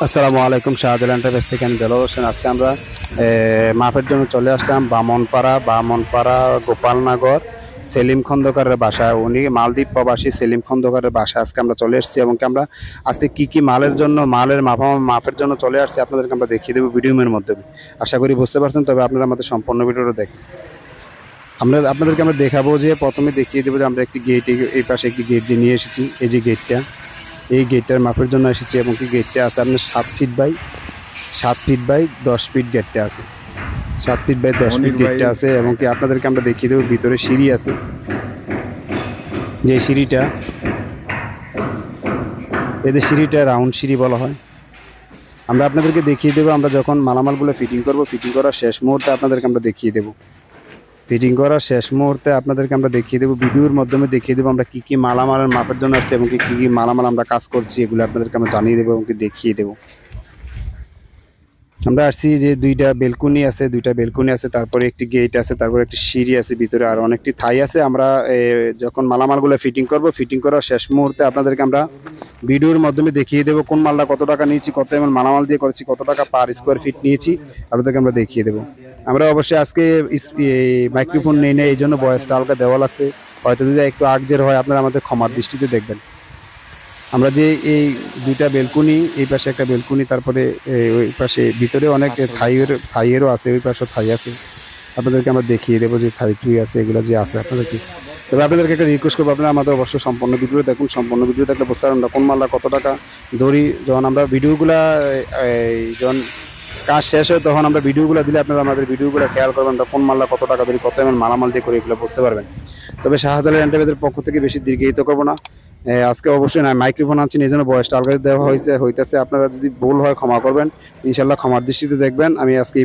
আসসালামু আলাইকুম। শাহজালাল এন্টারপ্রাইজ থেকে আমি দেলোয়ার হোসেন। আজকে আমরা মাপের জন্য চলে আসলাম বামনপাড়া গোপালনগর সেলিম খন্দকারের বাসায়। উনি মালদ্বীপ প্রবাসী সেলিম খন্দকারের বাসায় আজকে আমরা চলে এসেছি এবং আমরা আজকে কি কি মালের মাপের জন্য চলে আসছি আপনাদেরকে আমরা দেখিয়ে দেবো ভিডিওর মাধ্যমে। আশা করি বুঝতে পারছেন, তবে আপনারা আমাদের সম্পূর্ণ ভিডিওটা দেখেন। আপনাদেরকে আমরা দেখাবো যে প্রথমে দেখিয়ে দেবো যে আমরা একটি গেট, এই পাশে একটি গেট যে নিয়ে এসেছি। এই যে গেটটা, এই গেটটার মাপের জন্য এসেছি এবং কি গেটটা আছে আপনার 7 ফিট বাই 10 ফিট গেটটা আছে। 7 ফিট বাই 10 ফিট গেটটা আছে এবং কি আপনাদেরকে আমরা দেখিয়ে দেবো ভিতরে সিঁড়ি আছে। যে সিঁড়িটা, এদের সিঁড়িটা রাউন্ড সিঁড়ি বলা হয়। আমরা আপনাদেরকে দেখিয়ে দেবো আমরা যখন মালামালগুলো ফিটিং করব, ফিটিং করার শেষ মুহূর্তে আপনাদেরকে আমরা দেখিয়ে দেবো। ভিডিওর মাধ্যমে দেখিয়ে দেবো আমরা কি কি মালামালের মাপের জন্য আসছে এবং কি কি মালামাল আমরা কাজ করছি, এগুলো আপনাদেরকে আমরা জানিয়ে দেবো এবং কি দেখিয়ে দেবো। আমরা আসছি যে দুইটা বেলকুনি আছে, তারপরে একটি গেট আছে, তারপরে একটি সিঁড়ি আছে, ভিতরে আর অনেকটি থাই আছে। আমরা যখন মালামালগুলো ফিটিং করব, ফিটিং করার শেষ মুহূর্তে আপনাদেরকে আমরা ভিডিওর মাধ্যমে দেখিয়ে দেবো কোন মালটা কত টাকা নিয়েছি, কত এমন মালামাল দিয়ে করেছি, কত টাকা পার স্কোয়ার ফিট নিয়েছি, আপনাদেরকে আমরা দেখিয়ে দেবো। আমরা অবশ্যই আজকে মাইক্রোফোন নেই এই জন্য ভয়েসটা হালকা দেওয়া লাগছে। হয়তো যদি একটু আগজের হয় আপনারা আমাদের ক্ষমার দৃষ্টিতে দেখবেন। আমরা যে এই দুইটা বেলকুনি, এই পাশে একটা বেলকুনি, তারপরে ওই পাশে ভিতরে অনেক থাইয়েরও আছে, ওই পাশে থাই আছে। আপনাদেরকে আমরা দেখিয়ে দেবো যে থাই টুই আছে, এগুলো যে আছে আপনাদেরকে। তবে আপনাদেরকে একটা রিকোয়েস্ট করবো, আপনারা আমাদের অবশ্যই সম্পূর্ণ ভিডিও দেখুন। সম্পূর্ণ ভিডিও দেখলে বুঝতে পারবেন কোন মালটা কত টাকা ধরি। যখন আমরা ভিডিওগুলা যখন কাজ শেষ হয় তখন আমরা ভিডিওগুলো দিলে আপনারা আমাদের ভিডিওগুলো খেয়াল করবেন, কোন মালটা কত টাকা ধরি, কত এমন মালামাল দিয়ে করে, এগুলো বুঝতে পারবেন। তবে শাহজালাল এন্টারপ্রাইজের পক্ষ থেকে বেশি দীর্ঘায়িত করবো না। আজকে অবশ্যই না মাইক্রোফোন আনছি, এই জন্য ভয়েসটা আলগা দেওয়া হইতেছে। আপনারা যদি ভুল হয় ক্ষমা করবেন, ইনশাল্লাহ ক্ষমার দৃষ্টিতে দেখবেন। আমি আজকে